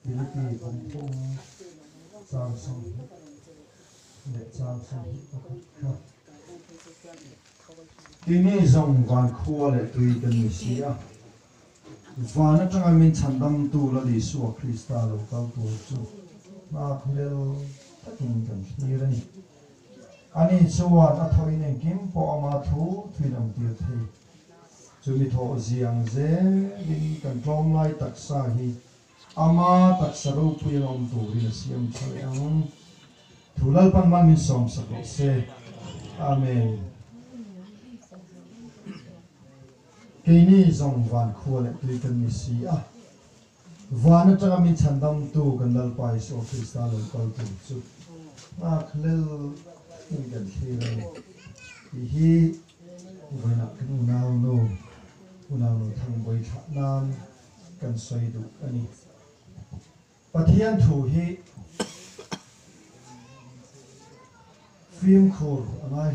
Philippi ông phong sang sông để sang sông khác ini dòng van khua lệ tùy cần Messiah và nó trong mình thành tâm tu là lý số Christa lâu cao tu chu mà khel tất nhiên cần như thế này anh số đã thôi nên kiếm bỏ mà thu thủy làm tiêu thế chúng mình thọ giang dễ đi cần trong lại tất sa hi ama tất sa đâu pui lòng tu đi là xiêm chơi ang thu lal pan man min som sa se amen cái này dòng van khua lại tùy cần Messiah van nó trong mình thành tâm tu cần dal pai số Christa lâu cao tu chu mà khel in gần khi rồi hi với nãy cái unao thằng bồi thắt nan cần xoay đủ anh và thiên thủ hi phim khổ anh ấy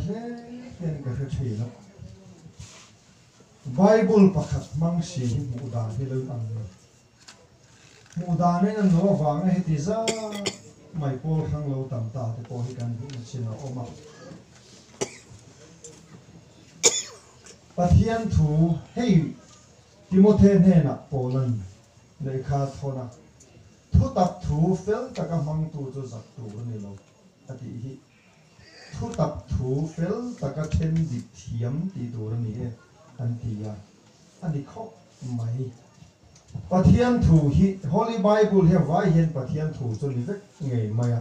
hiện cái chuyện đó Bible pakhat mang si mu da hi lo ang mu da ne na no wang he ti za mai pol khang lo tam ta te ko hi kan hi china oma pathian thu hei Timothy ne na polan lekha thona thu tak thu fel taka mang tu cho zak tu ni lo ati hi thu tak thu fel taka then dik thiam ti tu ni e anh tia anh đi khóc mày pathian thủ hi Holy Bible he vai hiền pathian thủ cho ni vek ngày mày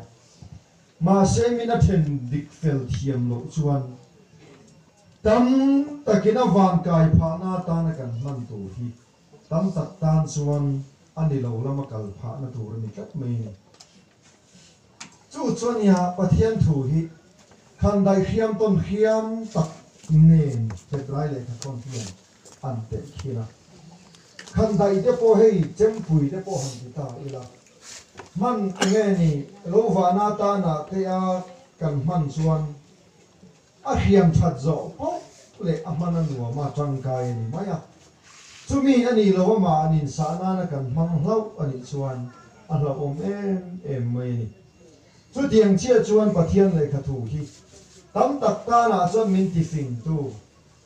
mà sẽ mình đã thành địch fel thiam lộ chuan tâm ta kina van kai pha na ta na kan man tu hi tâm tak tan chuan anh đi lâu lắm mà kal pha na tu ni kat mai ni chu chuan ya pathian thủ hi khan dai khiam ton khiam tak nên sẽ trái lại các con thiên ăn tệ khi nào khăn đại để po hay chém phủi để po hành thì ta ila man nghe ni lâu và na ta na cái cần man xuân hiểm thật rõ po lệ amana nuo mà trăng cài ni maya chú mi anh lâu mà anh sa na cần mang lâu anh xuân anh lâu em mày ni chú tiếng chia xuân bát thiên lại khatu hi tâm tắc ta na cho mình ti phình tu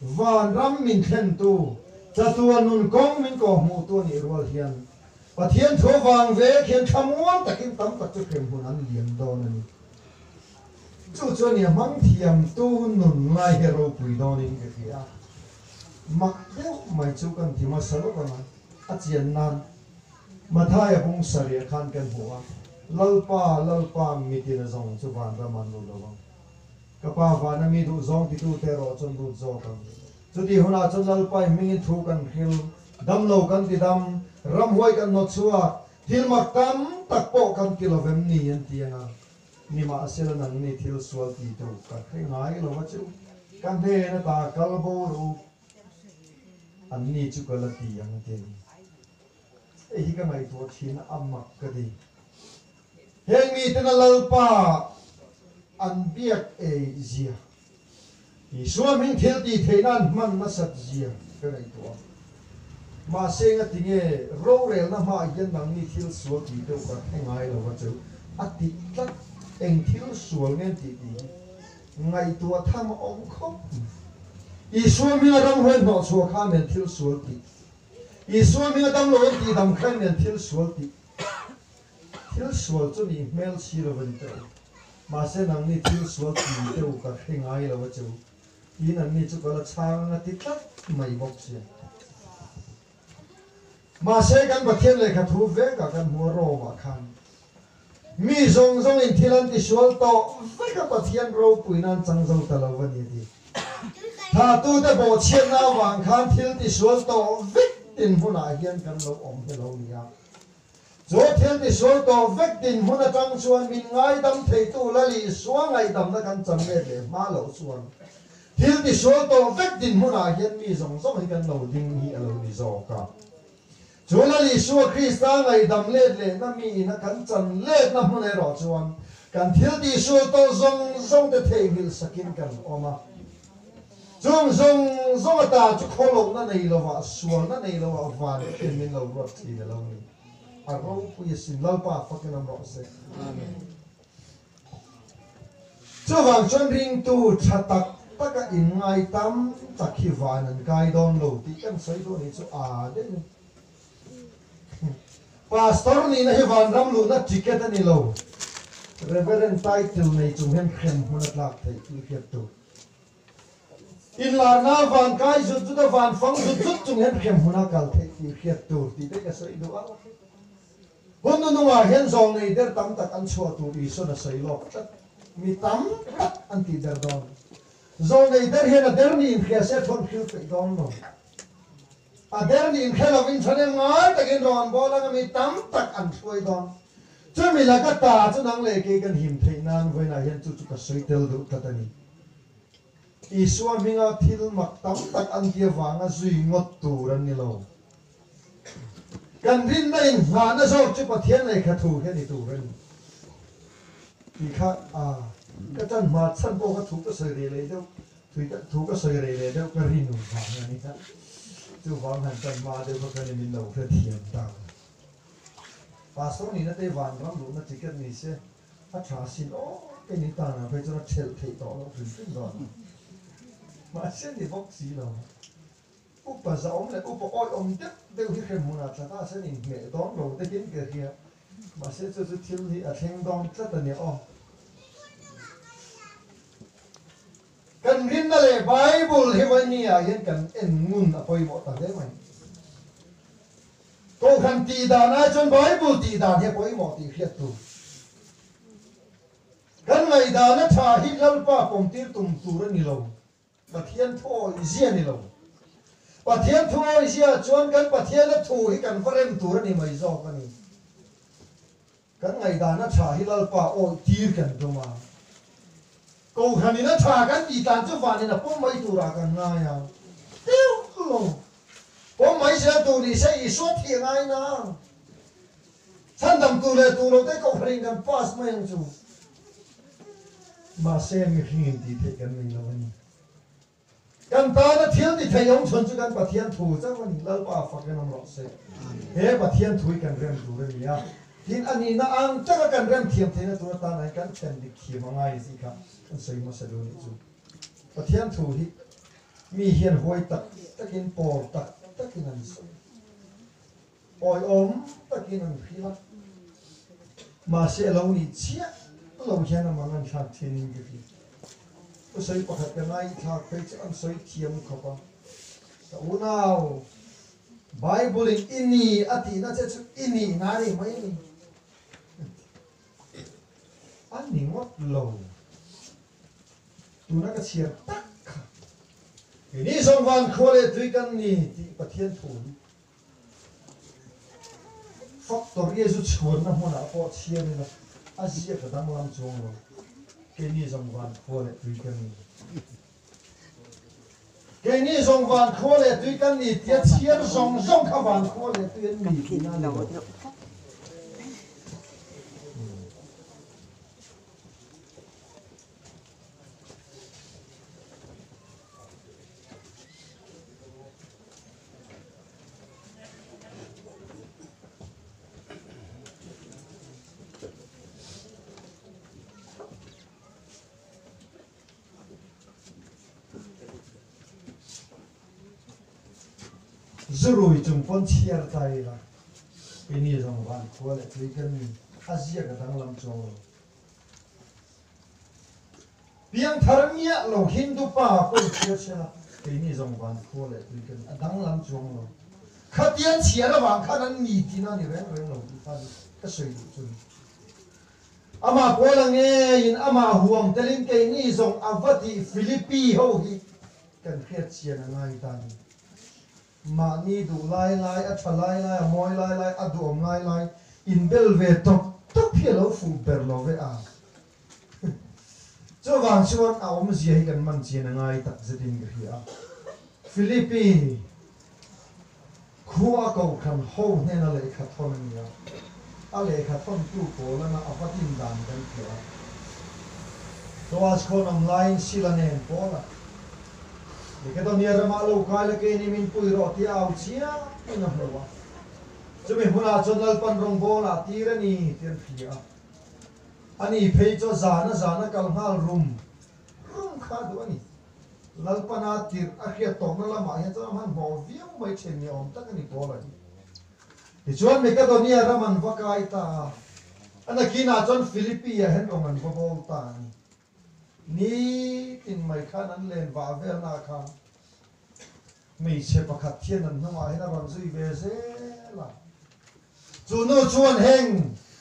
và ram mình khen tu cha tu nun công mình có mu tu ni rual hiền và thiên thua vàng về khiên tham muốn ta kim tâm tắc cho khem hun an liềm đo nên chú cho ni mang thiam tu nun lai hero pui đo nên cái kia mặc đeo mày chú cần thì mà sao con à chiên nan mà thay bung sari khan ken hoa lalpa mi ti na zong chu van raman lo lo kapa vana mi du zong ti tu te ro chon du zo kan chu ti hona chon lal pai mi thu kan khil dam lo kan ti dam ram hoi kan no chua thil mak tam tak po kan kilovem ni an ti nga ni ma asel nan ni thil sual ti tu ka khai ngai lo wa chu kan the na ta kal bo ru an ni chu kala ti yang te e hi ka mai to thin amak ka di heng mi te na lal pa an biak e zia i suam hing thil ti theinan man na sat zia ka nei to ma senga tinge ro rel na ma yan nang ni thil sual ti to ka ngai lo wa chu ati tlat eng thil sual ngen ti ngai to tham ong khop i suam hing dam hoi no chu kha men thil sual ti i suam hing dam lo ti dam khan men thil sual ti thil sual chu ni mel si lo ven to mà sẽ nang ni thil sual ti te u ka ngai lo wa chu in an ni chu ka chang na ti tlat mai bok sia mà sẽ kan pathian le kha thu ve ka kan mu ro ma khan mi zong zong in thilan ti sual to ve ka pathian ro puinan chang zo ta lo wa ni ti tha tu te bo chen na wang khan thil ti sual to ve tin huna hian kan lo om he lo nia zo thil ti sual to ve tin huna chang chuan min ngai dam thei tu la li suang ngai dam na kan chang le ma lo chuan thil ti sual to ve tin huna hian mi zong zong hi kan lo ding hi alo ni zo ka Chúa lý Chúa Christa ngày đầm lên na mi na kan chan lên na mun ero chuan kan thil ti Chúa to zong te thei hil sakin kan oma zong ta chu kholo na nei lo wa sual na nei lo wa van ken min lo rot ti lo ni aro pu yesin lalpa fakin amro se Amen. chuwang chon ring tu thatak taka in ngai tam takhi vanan kai don lo ti kan soi do ni chu a de pastor ni na hi van ram lu na ticket ani lo reverend title nei chu hen khem hunat lak thei ki khiat tu in la na van kai zu zu da van fang zu zu chung hen khem huna kal thei ki khiat tu ti te ka soi do a honu nu wa hen zong nei der tam tak an chua tu i so na sei lo mi tam tak an ti der don zong nei der hen a der ni in khia se thon khil pe don no a der ni in khela vin chane ngai takin ron bola mi tam tak an thui don chu mi la ka ta chu nang le ke kan him thei nan voi na hian chu chu ka soi tel du ta tani iswa minga thil mak tam tak an kia wanga zui ngot tu ran ni lo kan rin na in ha na zo chu pathian nei kha thu he ni tu ran ni kha a ka chan ma chan po ka thu ka soi re le do thu ka soi re le do ka rin nu ha ni ka chu wang han chan ma de ka ni min lo ka thiam ta pastor ni na te van ram lu na ticket ni se a tha sin o ke ni ta na pe chu na thel thei to lo pin do mà xem thì bốc gì đâu, úp bà giáo này úp bà oi ông tiếp đều khi khem muốn ta ta sẽ nhìn mẹ đón đầu tới kiến kia kia, mà sẽ cho thiếu thì ở thanh đón rất là nhiều. Cần riêng là Bible hay vậy nhỉ? Hiện cần en ngun ở coi bộ ta đấy mày. Câu khăn tì đàn ai chọn Bible tì đàn hay coi bộ tì khiết tu. Cần ngày đàn nó thà hít lal pa công tiêu tum tu ra ni lâu. Pathian thôi riêng ni lâu, Pathian thôi riêng chọn cái Pathian nó thu hi cần phát em tu ra ni mày do cái ni, cái ngày đó nó trả hi lal pa ôi tiêu cần đâu mà, câu khăn ni nó trả cái gì tàn cho vạn ni là bố mấy tu ra cần ngay à, tiêu luôn, bố mấy sẽ tu đi sẽ ý suốt thiệt ngay na, thân đầm tu le tu lâu tới câu khăn cần pass mấy anh chú, mà xem cái hình thì thấy cái mình là vậy. Kan ta na thiel ni thayong chon chu kan pathian thu cha wani lal pa fa kan am ro se he pathian thui kan rem tu re ya hin ani na ang cha kan rem thiam the na tu ta na kan chen dik khi ma ngai si kha kan sei ma sa lu ni chu pathian thu hi mi hian hoi tak takin por tak takin an so oi om takin an phila ma se lo ni chia lo hian na mangan thak thin gi fi soi pakhat ka ngai thak pe an soi thiam khopa ta unau Bible in ini ati na che chu ini na ri mai ni an ni ngot lo tu na ka chia tak kha ni song van khole tui kan ni ti pathian thu factor yesu chhon na hona po chia ni na azia ka dang lam chong lo cái này dòng vạn khô lại tùy căn cái này dòng vạn khô lại tùy căn này tiết chiết dòng dòng các vạn khô lại tùy căn mì thì nào được rồi chúng con chia tay là cái này dòng vạn khô lại tùy căn Asia cái đang làm cho biang thar mía lo Hindu pa con chia chia cái này dòng vạn khô lại tùy căn đang làm cho lo khát tiền chia là vàng khát ăn mì thì nó như vậy rồi lo đi phan cái sợi chun ama ko la nghe in ama huam telin cái này dòng avati Philippines ho hi kan khiat chia na ngai tan mà ni du lai lai a tha lai lai a moi lai lai a duom lai lai in bel ve tok tok phia lo fu ber lo ve a cho wang chuan a om zia hi kan man chin ngai tak zedin ga hi a Philippines khuwa ko khan ho ne na le kha thon ni a le kha thon tu ko la na a fatin dan kan phia to as ko nam line silanen ko la cái đó nia ra malo cái là cái này mình bùi rót thì áo chia mình làm đâu จะมีหัวหน้าจนเลิกปันรงโบลาตีระนี่เตียนผีอ่ะอันนี้เพย์จะจานะกัลฮาลรุมข้าดูอันนี้ลัลปนาตีร์อาเขียตกนั่นละมาเห็นจะมันบ่เวียงไม่เช่นนี้อมตั้งนี่โบลาดิที่ชวนมีกระโดดเนี่ยระมันวักไอตาอันนั้นกินอาจนฟิลิปปีเห็นระมันบ่โบลตานี่ตินไม่ข้านั้นเล่นว่าเวลนาคาไม่เชื่อประคัดเทียนนั้นทำไมให้เราบังซุยเวเซล่ะจูโน่ชวนเฮง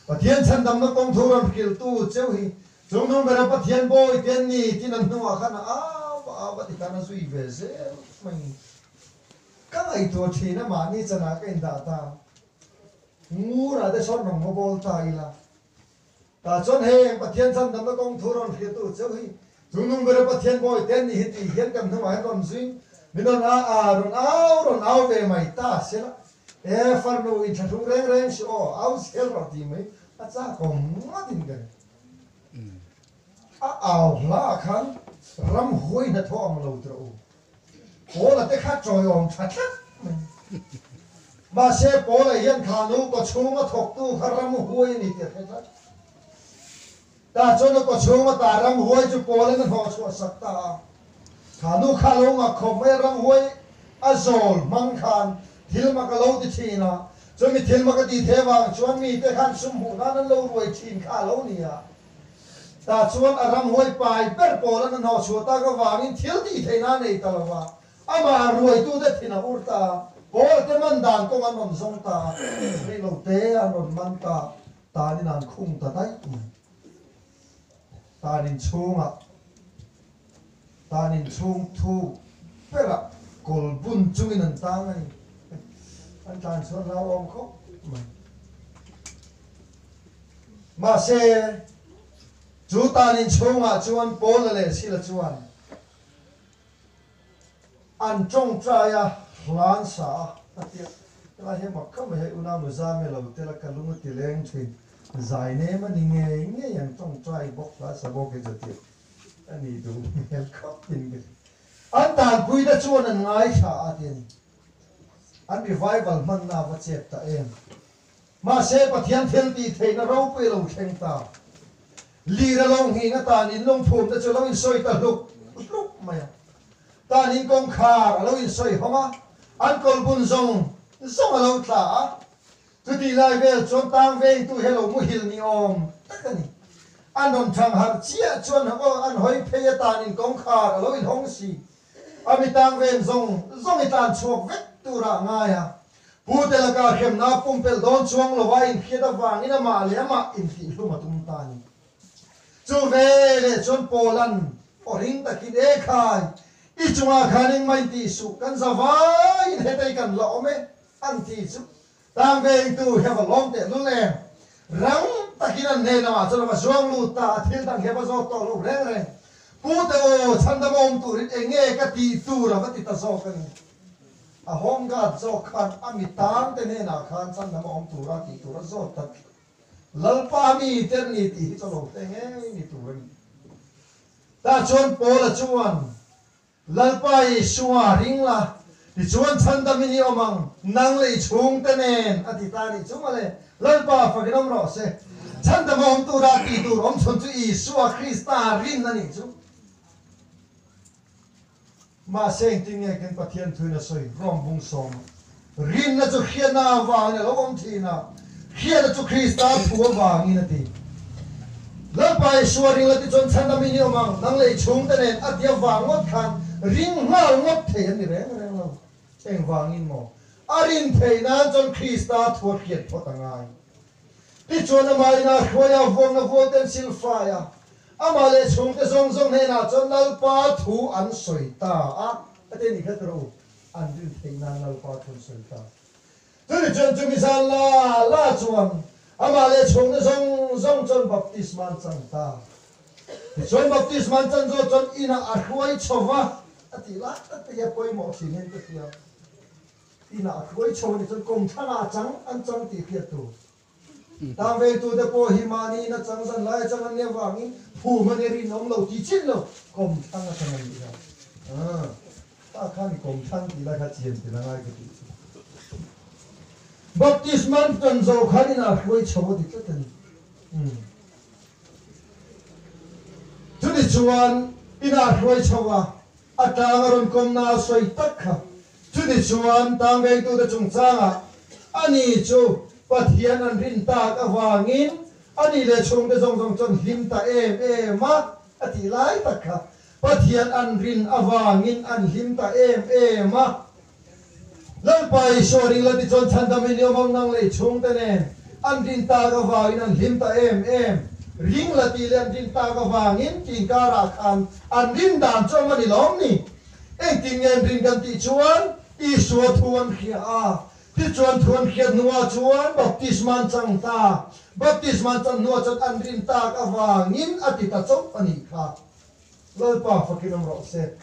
ปะเทียนฉันดำนักกองทุนกิลตู้เจ้าฮีจงนุ่งเป็นปะเทียนโบยเทียนนี่ที่นั่นนัวขันอ้าวปฏิการนั้นซุยเวเซไม่ก็ไอตัวทีน่ะมานี่จะนักเอ็นดาตางูระดับชนน้องมาโบลตายละแต่ชนเฮงปะเทียนฉันดำนักกองทุนกิลตู้เจ้าฮีจงนุ่งเป็นปะเทียนโบยเทียนนี่ที่เห็นกันทำไมให้เราซุยมินอนรอนเอาเวไม่ตาเสียละฟันดูอินทรุงเร่งสิโอเอาเสียรอดีไหมอาจารย์คงมาดิ้นกันเอาละคันรำห้วยนัทองเราตัวโอ้ละเด็กข้าจอยองชัดมาเชฟโอ้ละยันขานูก็ชูมาถกตู้ขารำห้วยนี่เด็กชัดแต่จนก็ชูมาตารำห้วยจุโปเลยนั่นพอชัวสักตาขานูขาลงมาขบไม่รำห้วยอาโซลมังคันทิลมากะโลติชีนะจนมีทิลมากะตีเทวังชวนมีแต่ขันสมบูรณ์นั้นโลรวยชีนข้าโลเนี่ยแต่ชวนอารมณ์ห้วยไปเปิดโปแล้วนั่นหอชัวตาก็วางินทิลตีเทน่าในตลอดว่าอามารวยตู้เด็ดที่น่าอุตาโปแต่มันด่านก็มันนนทรงตาไม่โลเตะนนมันตานี่นานคุ้งตาได้ตาดินชูงอ่ะตาดินชูงทูเปิดอะกอลบุญจุยนันตาไงอันการชวนเราอมเขามาเสจูตานินชงอ่ะจวนโปลเลยสิละจวนอันจงใจอ่ะหลานสาเดียเราเห็นมักก็ไม่ให้อุณามุซาเมเราเตละกันลุงติเลงชินใจเนี่ยมันยังไงยังจงใจบอกลาสบอกให้จะเดียอันนี้ดูเห็นเขาเป็นกันอันต่างคุยได้ชวนอันง่ายชาเดียนอันรีไวเวลมันน่าว่าเจ็บตาเองมาเสพเทียนเทียนตีเทนเราไปลงเชงตาลีระลงหิงตานินลงภูมิแต่จะเราอินซอยตาลุกไม่ตานินกงขาเราอินซอยเขามาอันกอลบุญซงเราตาจุดที่ไล่เวลจนต่างเวงตัวเฮลมุฮิลนิอมตักนี่อันนนทางหาเจียจวนเขาอันหอยเพยตานินกงขาเราอินหงสีอามิต่างเวงซงอิตานชกเวทตัวร่างง่ายพูดแต่ละการเข้มน้าปุ่มเปิลโดนช่วงละว่าอินเขียดวางอินามาเลียมาอินฟิลุมาตุมตานีจูเวเลจนโปลันอริงตะกินเอคายอีจงอาคานิงไม่ตีสุกันสบายเฮตัยกันละอเมอันตีสุต่างเวงตัวเฮบล้อมเตะลุแรงรังตะกินันเนนามาจนมาช่วงลูตาทิลตังเฮบโซตอลูแรงพูดแต่โอ้ฉันดมอมตัวเองเงกตีตัวเราก็ติดตาโซกันอาห้องกัดโซคันอามิตามแต่เนี่ยนะคันฉันดมอมตัวเราตีตัวเราโซตัดลัลปามีเทอร์นิตีที่ตลกแต่เงี้ยนี่ตัวนี้แต่ชวนโปละชวนลัลปาอิชัวริงละที่ชวนฉันดมินิอมังนั่งเลยชุงแต่เนี่ยอธิษฐานนี่ชุงอะไรลัลปาฟังน้ำรอเสฉันดมอมตัวเราตีตัวเราชนจุอิชัวคริสตารินนั่นนี่ชุงมาเซ็งที่เนี่ยกันปะเทียนทุนสวยร่มบุงสมรินน่ะจุเขียนนาวางเนี่ยเราอมทีน่ะเขียนน่ะจุคริสต์ทัววางนี่นะทีแล้วไปชัวริงแล้วที่จนฉันทำมินิอมังนั่งเลยชุงแต่เนี่ยอัดยาวางงดขันริงเงางดเทียนนี่แหละเราเอ็งวางอินโมอารินเทียนจนคริสต์ทัวเขียนพอตั้งไงที่จวนมาอินาขวายาวงนะโวเตนซิลฟายาอามาเลชงแต่ทรงให้นาจนนัลปาทูอันสวยตาแต่นี่แค่ตัวอันดูเทียนนัลปาทูสวยตาจนจุมิสันลาจวนอามาเลชงแต่ทรงจนบัพติศมันจังตาจนบัพติศมันจังจนอินาอักไว้ชวะติละแต่ยังไปหมอสิเห็นตัวเดียวอินาอักไว้ชวะจนกรมธนาจังอันจังตีเพียตัวตามเวตัวเดโปหิมานีนะจังสันไล่จังอันเนี่ยวางนี้ผู้มันเรียนน้องเราที่ชิ้นเรากรมทั้งอะไรทั้งนั้นนะถ้าข้านี่กรมทั้งที่ไรข้าเจียนที่ละง่ายก็ดี baptisman tan zo khanina khoi chawdi tatan chuni chuan ina khoi chawa atangaron komna soi takha chuni chuan tangvei tu da chungchanga ani chu pathian an rin ta ka wangin ani le chung de zong zong chon him ta ma ati lai takha pathian an rin awangin an him ta ma lalpai shoring la ti chon chan da mi omong nang le chung te ne an rin ta ka wangin an him ta ring la ti le an rin ta ka wangin king ka ra khan an rin dan chom ani lom ni eng ting en rin kan ti chuan I so thuan khia a ti chuan thuan khia nuwa chuan baptisman chang ta baptisman chang nuwa chan an rin ta ka wangin ati ta chom ani kha lalpa fakinam ro se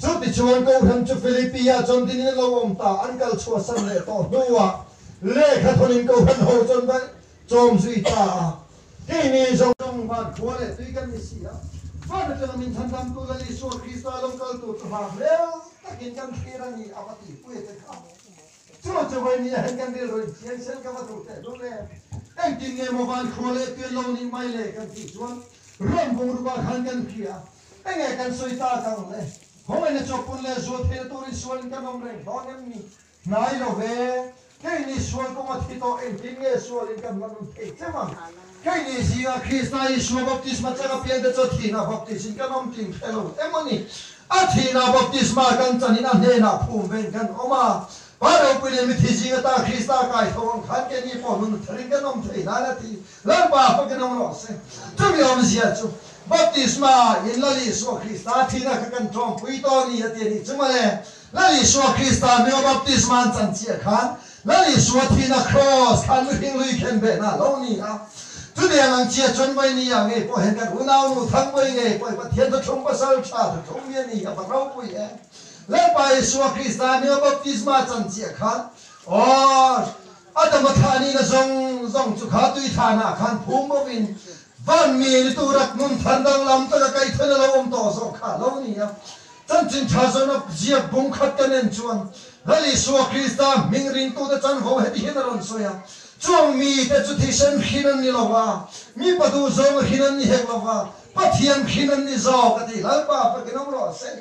chu ti chuan ko han chu Philippia chon din lo om ta ankal chua san le to nuwa le kha thonin ko han ho chon ba chom zui ta ke ni zong zong ba khole tui kan ni si a ba na tang min than dam tu la li so Krista long kal tu ha le takin kan khira ni apati pu te kha chu chu vai ni han kan de ro chen sel ka ba tu te do le ai tin nge mo ban khole pe lo ni mai le kan ti chuan rom bong ru ba han kan khia ai nge kan soi ta kang le hom ai na chopun le zo the to ri suan kan om re thon ni nai lo ve ke ni suan ko ma thi to en tin nge suan kan ma nu te che ma ke ni sia Krista I suan baptisma cha ka pian de cho thi na baptism kan om tin hello emani a thi na baptisma kan chan ina ne na phum ven kan oma Paro pwede mi thi ta Krista kai thong khan ke ni po nun thring kan om thei na la ti la ba pa kan om ro se tu mi om sia chu baptisma in la li so Krista thi na ka kan thong pui to ni ati ni chumale la li so Krista mi baptisma chan chia khan la li so thi na cross khan lu hing lui khen be na lo ni a tu de ang chia chon bai ni yang e po hen kan unau nu thang bai nge po pa thian to chong pa sal cha to chong ye ni a pa ro pui e lalpa Yeshua Krista mi baptisma chan chia khan adam thani na zong chu kha tui thana khan phum bo win van mi ni tu rak nun thandang lam ta kai thana lo om to so kha lo ni ya chan chin tha zo na jia bung khat kan en chuan lali Yeshua Krista ming ring tu da chan ho he hi na ron so ya chuang mi te chu thi sen khinan ni lo wa mi pa du zo khinan ni he lo wa pathian khinan ni zo ka ti lalpa pa kinom ro se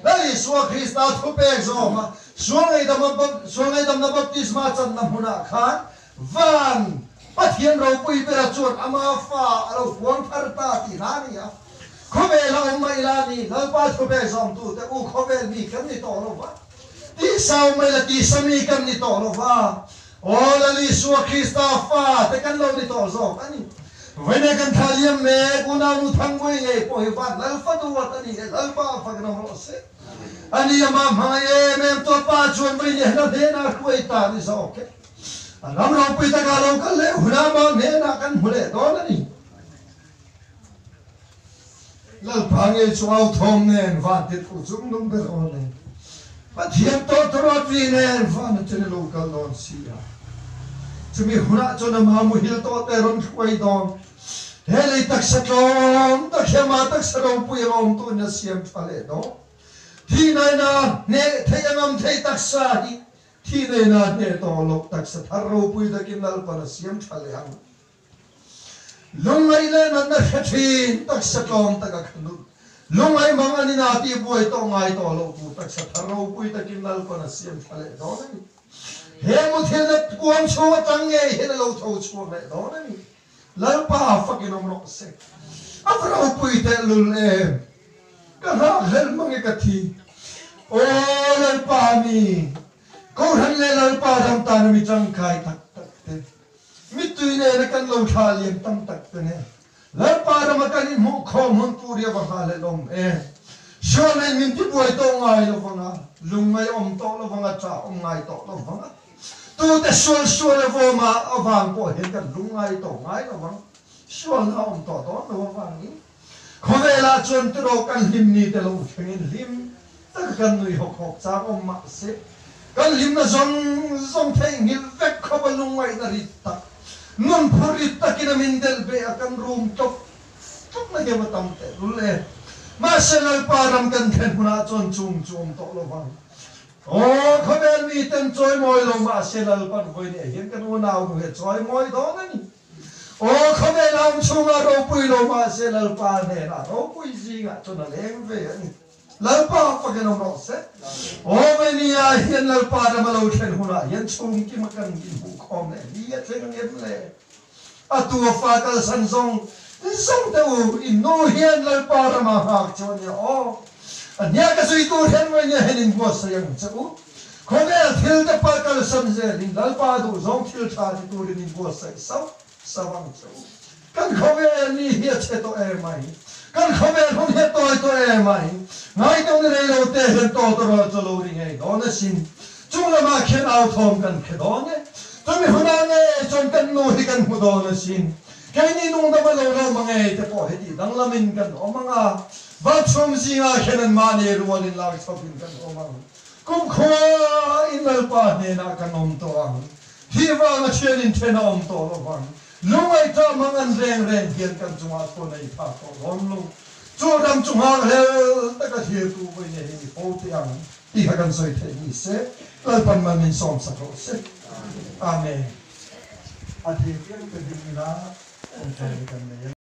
Lali Yeshua Krista thu pek zo ma suangai dam na baptisma chan na huna khan van pathian ro pui pera chuan ama fa alo puang thar ta ti na ni ya khove la mai la ni lalpa thu pek zom tu te u khove mi kan ni to lo wa ti sau mai la ti sami kan ni to lo wa o Lali Yeshua Krista fa te kan lo ni to zo ani Vene kan thaliam me kuna nu thangoi nge po hi ba lalfa du wa tani lalpa fa kan ro se ani ama mae me to pa chuan mai ne na de na khoi ta ni so ke ram ro pi ta ka lo ka le huna ma ne na kan hule do na ni lalpa nge chuau thom ne van ti pu chung dum be ro ne pa thiam to ro tri ne van chen lo ka don si ya chumi huna chona ma mu hil to te ron khoi don hele tak sakom tak khema tak sarom pu rom tu na siam phale do thi nai na ne thayamam thai tak sa hi thi ne na ne to lok tak sa tharo pu da kinal pa na siam phale hang lungai le na na khathin tak sakom tak khanu lungai mang ani na ti boi to ngai to lo pu tak sa tharo pu da kinal pa na siam phale do na he mu thil na kuam chu tang nge he lo tho chu le do na ni lalpa fakin om ro se afro pui te lul e ka ha hel mangi ka thi o lalpa mi ko han le lalpa dam ta na mi chang khai tak tak te mi tui ne na kan lo tha liem tam tak te ne lalpa ra ma kan mu kho mun puri ba ha le lom e sho ne min ti boi to ngai lo vanga lung mai om to lo vanga cha om ngai to lo vanga tu te sual le vo ma avang po hen kan lungai to ngai lo wang sual na om to lo wang ni khovela chon tu ro kan lim ni te lo thengin lim tak kan nui hok hok cha om ma se kan lim na zong thei ngil vek kho ba lungai na ri ta nun phurit ta kin min del be akan room tok na ge ma tam te rule ma se nal param kan then huna chon chung to lo wang เขาเป็นมีเต็มจอยมอยลงมาเซลล์ปันคนเนี่ยเห็นกันว่าหนาวดูเหตุจอยมอยตอนนั้นเขาเป็นน้ำชุ่มเราปุยลงมาเซลล์ปันเนี่ยนะเราปุยจริงอ่ะจนเลี้ยงเวียนแล้วป้าปะกันเราเสร็จไม่เนี่ยเห็นแล้วป้าจะมาเราเช่นหัวเห็นชุ่มกินมากันกินบุกคอมเนี่ยดีเช่นเงี้ยเลยตัวฟ้าก็สันทรงตัวอินโนเห็นแล้วป้าจะมาหักจนเนี่ยอันนี้ก็สุดตัวเห็นไว้เนี่ยเห็นบัวเสียงเจ้าคนเนี่ยทิลจะปากกันสันเจริญแล้วป้าดูจงทิลชาติตัวเห็นบัวเสียงสว่างเจ้ากันเขาเนี่ยนี่เหี้ยเช่ตัวไหมกันเขาเนี่ยคนเหี้ยตัวไหมไงตรงนี้เราเตะเห็นตัวจะรู้ยังไงโดนสินจุงละมาเขียนเอาทอมกันแค่โดนเนี่ยจนมีคนนั้นเนี่ยจนกันนู่นกันหัวโดนสินแค่นี้นุ่งตะวันเรามังไงจะพอเห็นดีดังละมินกันมังบัดชมสิงาเขียนมาเนี่ยรู้ว่าลินลาชอบกินกันมังกุมขวาอินเลปาเนี่ยนักกันอมตัวที่ว่ามาเชียร์อินเทนอมตัววังลุงไอ้ตามังอันแรงเกี่ยกันจุมาตัวในภาคของลุงจูดำจุมาเฮลตะกะเทียตูไปเนี่ยมีโพธิอังที่หากันสวยเท่ดีเสแล้วปันมันมีสมสักเสอาเมนอาทิตย์ยังเป็นดีนะองค์ใจกันเลย